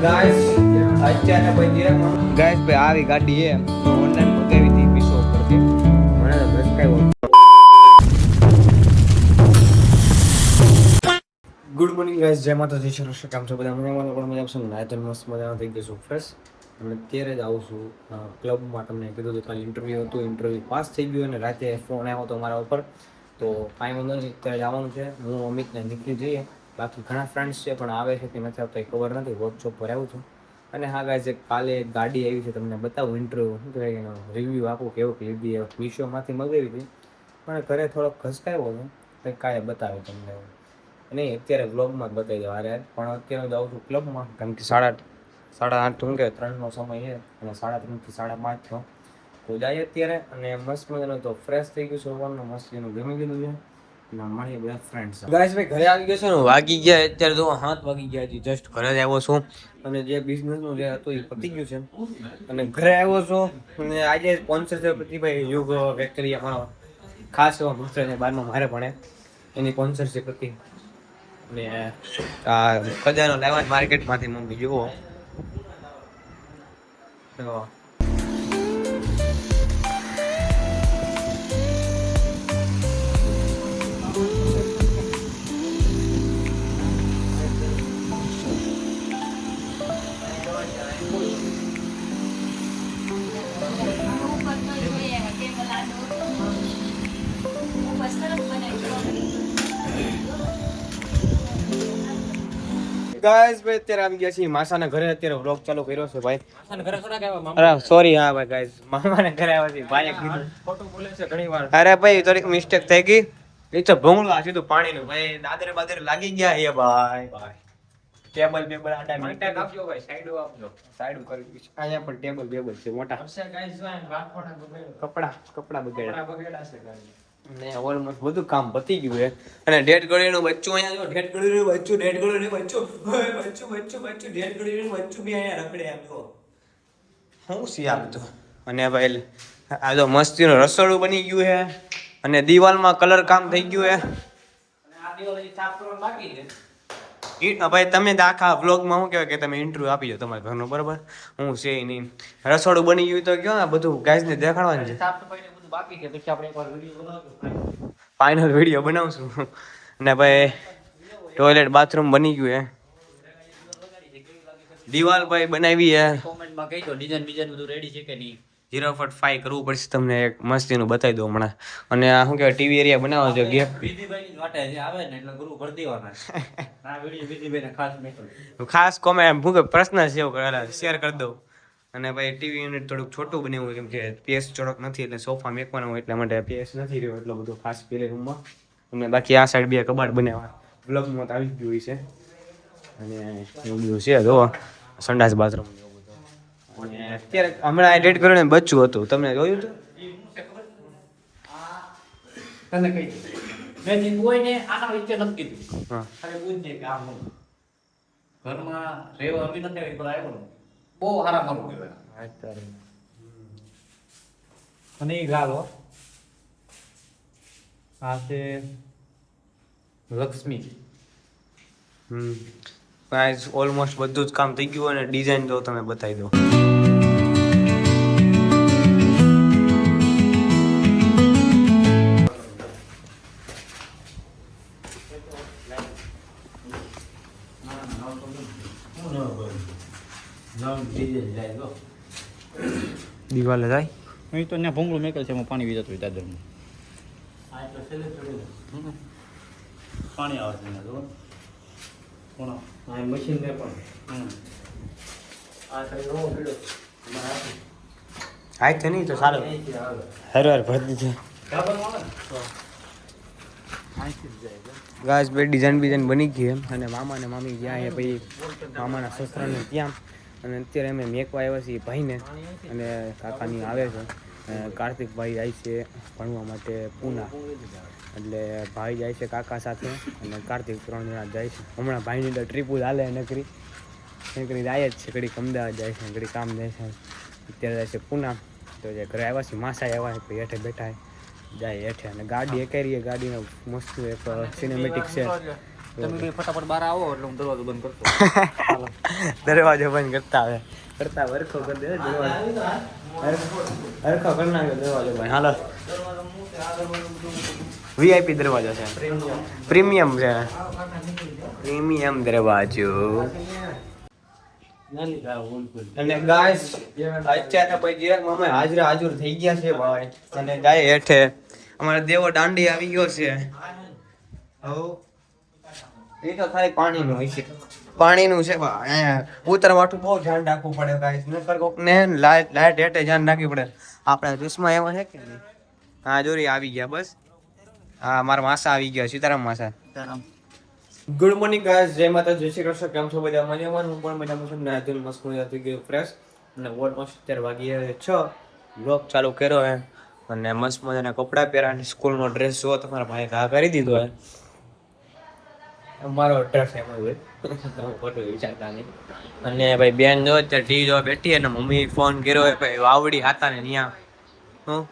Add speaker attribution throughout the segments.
Speaker 1: Guys અત્યારે ભાઈ આવી ગાડી છે ઓનલાઈન મંગાવી હતી મીશો ઉપરથી. મને તો બસ કઈ ગુડ મોર્નિંગ ગાઈસ, જય માતાજી. શ્રી કામ છો બધા મજામાં? પણ મજા આવશે ને? તો મસ્ત મજામાં થઈ ગયો છું ફ્રેશ. અને અત્યારે જ આવું છું ક્લબમાં. તમને કીધું હતું કાલે ઇન્ટરવ્યૂ હતું, ઇન્ટરવ્યૂ પાસ થઈ ગયું અને રાતે ફોન આવ્યો હતો મારા ઉપર. તો કાંઈ વાંધો નહીં, અત્યારે જવાનું છે. હું અમિતને નીકળી જઈએ. બાકી ઘણા ફ્રેન્ડ્સ છે પણ આવે છે કે નથી આવતા એ ખબર નથી. વર્કશોપ પર આવું છું. અને હા ગાઈસ, કાલે એક ગાડી આવી છે, તમને બતાવું. ઇન્ટરવ્યૂ શું કહેવાય એનો રિવ્યૂ આપું કેવું કે લીધી. મીશોમાંથી મગાવી હતી પણ ઘરે થોડોક ખસકાયો હતો. કંઈક કાલે બતાવે તમને. નહીં અત્યારે વ્લોગમાં જ બતાવી દો. અરે પણ અત્યારે જાઉં છું ક્લબમાં, કારણ કે 8:30 શું કે 3નો સમય છે અને 3:30 થી 5:30 તો જાય અત્યારે. અને મસ્ત મજાનું તો ફ્રેશ થઈ ગયું છે, સવારનું મસ્ત એનું ગમી ગયું છે. મળીએ બધા ફ્રેન્ડ્સ. ગાઈસ ભાઈ ઘરે આવી ગયો છે ને, વાગી ગયા અત્યારે તો 7 વાગી ગયા. હજી જસ્ટ ઘરે જ આવ્યો છું અને જે બિઝનેસનું જે હતું એ પતી ગયું છે અને ઘરે આવ્યો છું. અને આજે સ્પોન્સર છે પ્રતિભાઈ યુગ ફેક્ટરી, અમારો ખાસ એવો મિત્ર છે, 12માં મારે ભણે, એની સ્પોન્સરશિપ હતી. અને આ ખજાનો લાવ્યા માર્કેટમાંથી મમ્મી જુઓ. ગાઈસ ભાઈ અત્યારે આવી ગયા છીએ માસાના ઘરે. અત્યારે વ્લોગ ચાલુ કર્યો છે ભાઈ. માસાના ઘરે થોડા આવ્યા. અરે સોરી, હા ભાઈ ગાઈસ, મામાના ઘરે આવ્યા છે. ભાઈએ કીધું ખોટું બોલે છે ઘણીવાર. અરે ભાઈ થોડીક મિસ્ટેક થઈ ગઈ. એ તો ભોંગળું આ સીધું પાણીનું ભાઈ. દાદરે બાદરે લાગી ગયા એ ભાઈ. ટેબલ બેબલ આડા મિસ્ટેક આપજો ભાઈ. સાઈડો આપજો. સાઈડો કરી છે. અહીંયા પણ ટેબલ બેબલ છે મોટા. કપડા બગડ્યા છે ગાઈસ. ને ઓલમોસ્ટ બધું કામ પતી ગયું છે. અને ડેડ ગળીનું બચ્ચું અહીંયા જો. ડેડ ગળીનું બચ્ચું ડેડ ગળીનું બચ્ચું ડેડ ગળીનું બચ્ચું બી અહીંયા રખડે આમ જો. હું સી આપતો. અને ભાઈ આ જો મસ્તીનું રસોડું બની ગયું છે અને દિવાલમાં કલર કામ થઈ ગયું છે. અને આ દિવાલ હજી સાફ કરવાનું બાકી છે. ભાઈ તમે આખા વ્લોગમાં શું કહેવાય કે તમે ઇન્ટરવ્યુ આપી દો તમારા ઘરનો, બરાબર? હું છે નહીં. રસોડું બની ગયું તો કયો આ બધું ગાઈસને દેખાડવાનું છે. સાફ સફાઈ ને બધું બાકી છે, પછી આપણે એકવાર વિડીયો બનાવશું. ફાઇનલ વિડીયો બનાવશું. અને ભાઈ ટોયલેટ બાથરૂમ બની ગયું છે. દિવાલ ભાઈ બનાવી છે. કોમેન્ટમાં કહેજો ડિઝાઇન બીજાનું બધું રેડી છે કે નહીં. 0.5 કરવું પડશે તમને. એક મસ્તીનું બતાવી દઉં હમણાં. અને આ શું કહેવાય ટીવી એરિયા બનાવો છો. ગેપ વિધિભાઈની જ વાટે જે આવે ને એટલે ગુરુ ભરી દેવાના. આ વિડીયો વિધિભાઈને ખાસ મેકલ. ખાસ કોમેન્ટ શું કે પ્રશ્ન સેવ કરેલા શેર કરી દઉં. અને ભાઈ ટીવી યુનિટ થોડુંક છોટું બનાવ્યું કેમ કે પીએસ ચોડક નથી એટલે સોફા મેકવાના હોય એટલા માટે પીએસ નથી રહ્યો એટલો બધો ખાસ પેલે રૂમમાં. અને બાકી આ સાઈડ 2 કબાટ બનાવ્યા. બ્લોગમાં તો આવી જ ગયું છે. અને એવું બધું છે જો સંડાસ બાથરૂમ એવું બધું. અને અત્યારે હમણાં એડિટ કરીને બચ્ચું હતું, તમને જોયું હતું? તને કઈ મેં કીધું હોય ને આના વિશે નથી કીધું. હા અરે પૂછજે કે આમ ઘરમાં રેવા આવી નથી આવી પણ આવ્યો બહુ સારા મારું કહેવાય. અત્યારે અને એ ગાલો આ છે લક્ષ્મી. ગાઈસ ઓલમોસ્ટ બધું જ કામ થઈ ગયું અને ડિઝાઇન તો તમે બતાવી દો. દિવાલે જાય
Speaker 2: અહીં તો ત્યાં ભૂંગળું મેકલ છે, એમાં પાણી વીજતું હોય દાદરમાં. પાણી આવે છે જો કોણ આ મશીન ને પણ આ સાઈડ રો પીડો
Speaker 1: હાઈ તો નહીં તો સારું હરવાર ભરી દીધું. ગાઈસ બે ડિઝાઇન બની ગઈ એમ. અને મામા ને મામી ગયા છે ભાઈ મામાના સસરાને ત્યાં. અને અત્યારે અમે મેકવા આવ્યા છીએ ભાઈને. અને કાકાની આવે છે કાર્તિક ભાઈ જાય છે ભણવા માટે પૂના. એટલે ભાઈ જાય છે કાકા સાથે અને કાર્તિક 3 જણા જાય છે. હમણાં ભાઈની તો ટ્રીપ હાલે નકરી જાય જ છે. ઘડીક અમદાવાદ જાય છે, ઘડીક કામ જાય છે. અત્યારે જાય છે પૂના. તો જે ઘરે આવ્યા છે માસા આવ્યા છે હેઠે બેઠા જાય હેઠે. અને ગાડી એકારીએ ગાડીનો મસ્ત એક સિનેમેટિક છે
Speaker 2: તમે બે ફટાફટ બહાર આવો એટલે હું દરવાજો બંધ કરતો.
Speaker 1: દરવાજો બંધ કરતા વરખો કરી દે દરવાજો. હરખો કરી નાખ્યો દરવાજો ભાઈ. હાલો વીઆઈપી દરવાજો છે, પ્રીમિયમ છે, પ્રીમિયમ દરવાજો. અને ગાઈસ અત્યારે પછી અમે હાજર થઈ ગયા છે ભાઈ, અને જાય હેઠે અમારો દેવો દાંડી આવી ગયો છે. એ તો ખાલી પાણીનું હોય છે, પાણીનું છે ભાઈ. ઉતરવાટું બહુ ધ્યાન રાખવું પડે ગાઈસ, નકર કોક ને લાઈટ હેઠે ધ્યાન રાખવી પડે. આપણા દેશમાં એવા છે કે નહીં? હા જોરી આવી ગયા બસ. હા મારા માસા આવી ગયા, સીતારામ માસા. ગુડ મોર્નિંગ ગાઈસ, જય માતા, જય શ્રી કૃષ્ણ. કેમ છો બધા? મજામાં? હું પણ મજામાં છું. ને આજે મસ્ત મજા થઈ ગયો ફ્રેશ, અને ઓલમોસ્ટ 17 વાગી 6 બ્લોગ ચાલુ કર્યો હે, અને મસ્ત મજાના કપડાં પહેર્યા, સ્કૂલનો ડ્રેસ જો તમારા ભાઈ ઘા કરી દીધો હે. મારો ડ્રેસ એમ હોય ખોટું વિચારતા નહીં. અને ભાઈ બેન જો અત્યારે ટીવી જોવા બેઠી, અને મમ્મી ફોન કર્યો હોય ભાઈ વાવડી હતા ને ત્યાં. હું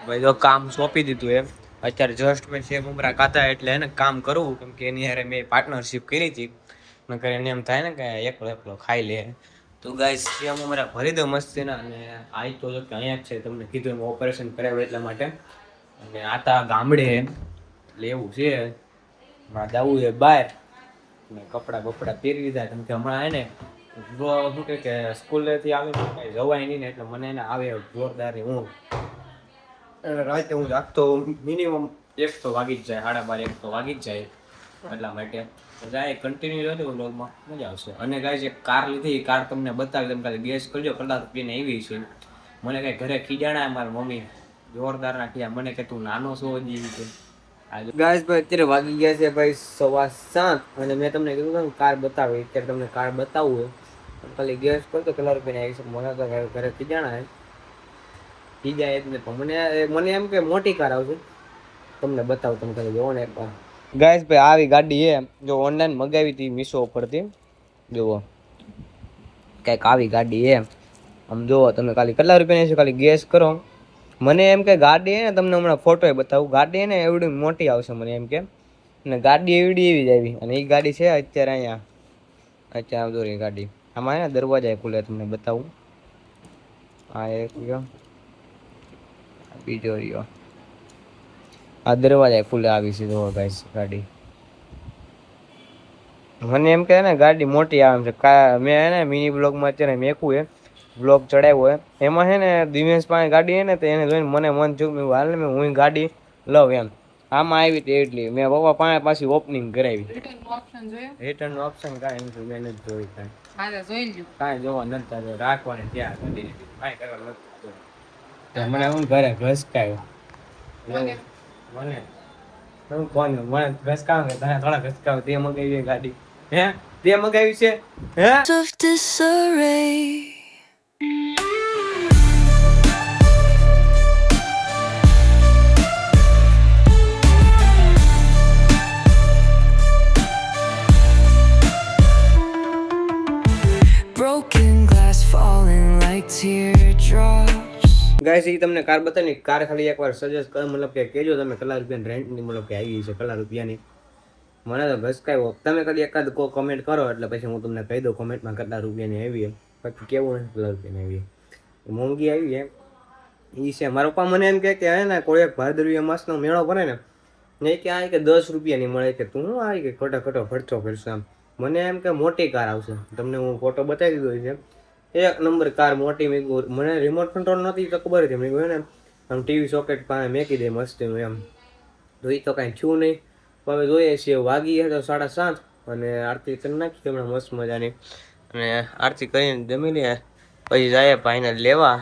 Speaker 1: ભાઈ જો કામ સોંપી દીધું એમ. અત્યારે જસ્ટ મેં સેવ ઉમરા ખાતા એટલે એને કામ કરવું, કેમ કે એની હારે મેં પાર્ટનરશિપ કરી હતી. નકર એને એમ થાય ને કે એકલો ખાઈ લે. તો ગાઈસ સેવ ઉમરા ભરી દો મસ્તીના. અને આ તો જો કે અહીંયા જ છે, તમને કીધું એમ ઓપરેશન કરાવ્યું એટલા માટે. અને આતા ગામડે એટલે એવું છે, જવું છે બહાર, ને કપડાં બપડા પહેરી દીધા, કેમ કે હમણાં હે ને શું કે સ્કૂલેથી આવીને કાંઈ જવાય નહીં ને, એટલે મને એને આવે જોરદાર ઊંઘ. રાતે હું જાગતો મિનિમમ 1 તો વાગી જ જાય, 12:30 1 તો વાગી જ જાય. એટલા માટે જાય કન્ટિન્યુ રહેજો વ્લોગમાં, મજા આવશે. અને ગાઈસ એક કાર લીધી, કાર તમને બતાવી, તમે ખાલી ગેસ કરજો કેટલા રૂપિયાની આવી છે. મને કાંઈ ઘરે ખીજાણા મારી મમ્મી જોરદાર ના ખીજા, મને કે તું નાનો છો હજી છે. ગાઈસ ભાઈ અત્યારે વાગી ગયા છે ભાઈ 7:15, અને મેં તમને કીધું કે કાર બતાવી, અત્યારે તમને કાર બતાવવું હોય ખાલી ગેસ કરતો કેટલા રૂપિયાની આવી છે. મને તો ઘરે ખીજાણા હે, ખીજાય જ નહીં. મને એમ કે મોટી કાર આવશે, તમને બતાવું, તમે ખાલી જોવો ને એકવાર. ગાઈસ ભાઈ આવી ગાડી એ જો ઓનલાઈન મગાવી હતી મીશો ઉપરથી, જુઓ કંઈક આવી ગાડી એ. આમ જુઓ તમે ખાલી કેટલા રૂપિયાની છે ખાલી ગેસ કરો. મને એમ કે ગાડી હે ને, તમને હમણાં ફોટો બતાવું, ગાડી ને એવડી મોટી આવશે મને એમ કે, અને ગાડી એવી જ આવી. અને એ ગાડી છે અત્યારે અહીંયા, અત્યારે આમ દોરી ગાડી. આમાં હે ને દરવાજા ખુલે, તમને બતાવું. આ એક રહ્યો, બીજો રહ્યો, આ દરવાજા ખુલે આવી છે. જુઓ ગાઈસ ગાડી, મને એમ કે ને ગાડી મોટી આવે છે. મેં હે ને મિની બ્લોગમાં અત્યારે મેકું હે, બ્લોગ ચડાવ્યો હોય એમાં છે ને દિવેશ પાસે ગાડી હે ને, તો એને જોઈને મને મન થયું મેં હાલ ને મેં હું ગાડી લઉં એમ. આમાં આવી હતી એટલી મેં પપ્પા પાસે પાછી ઓપનિંગ કરાવી. રિટર્ન ઓપ્શન કાંઈ નથી, મેં નથી જોઈ કાંઈ જોવા નથી, રાખવાની ત્યાં ગાડી કાંઈ કરવા નથી. મને હું ઘરે ઘસકાયો, મને હું કોણ મને ઘસકાવ કે તને થોડા ઘસકાવ, તે મગાવી ગાડી હે, તે મગાવી છે હે.
Speaker 3: Broken glass falling like teardrops.
Speaker 1: Guys એ તમને કાર બતાવી, કાર ખાલી એકવાર સજેસ્ટ કરો, મતલબ કે કહેજો તમે કેટલા રૂપિયાની રેન્ટની મતલબ કે આવી છે, કેટલા રૂપિયાની. મને તો ઘસકાયો. તમે ખાલી એકાદ કો કમેન્ટ કરો એટલે પછી હું તમને કહી દઉં કમેન્ટમાં કેટલા રૂપિયાની આવી. બાકી કેવું નથી કેટલા રૂપિયાની આવી, મોંઘી આવી એમ એ છે. મારા પપ્પા મને એમ કહે કે હે ને કોઈ એક ભાદરવી અમાસનો મેળો ભરે ને, નહીં કે આ કે 10 રૂપિયાની મળે, કે તું શું આવી કે ખોટો ખર્ચો કરશો આમ. મને એમ કે મોટી કાર આવશે, તમને હું ફોટો બતાવી દીધો છે, 1 નંબર કાર મોટી. મેં મને રિમોટ કંટ્રોલ નથી તો ખબર હતી, મેં કહ્યું ને આમ ટીવી સોકેટ પાસે મેકી દે મસ્તીનું એમ. તો એ તો કાંઈ થયું નહીં. હવે જોઈએ છીએ, વાગી તો 7:30, અને આરતી કરી નાખી હમણાં મસ્ત મજાની. અને આરતી કરીને જમી લે પછી જાય ભાઈને લેવા.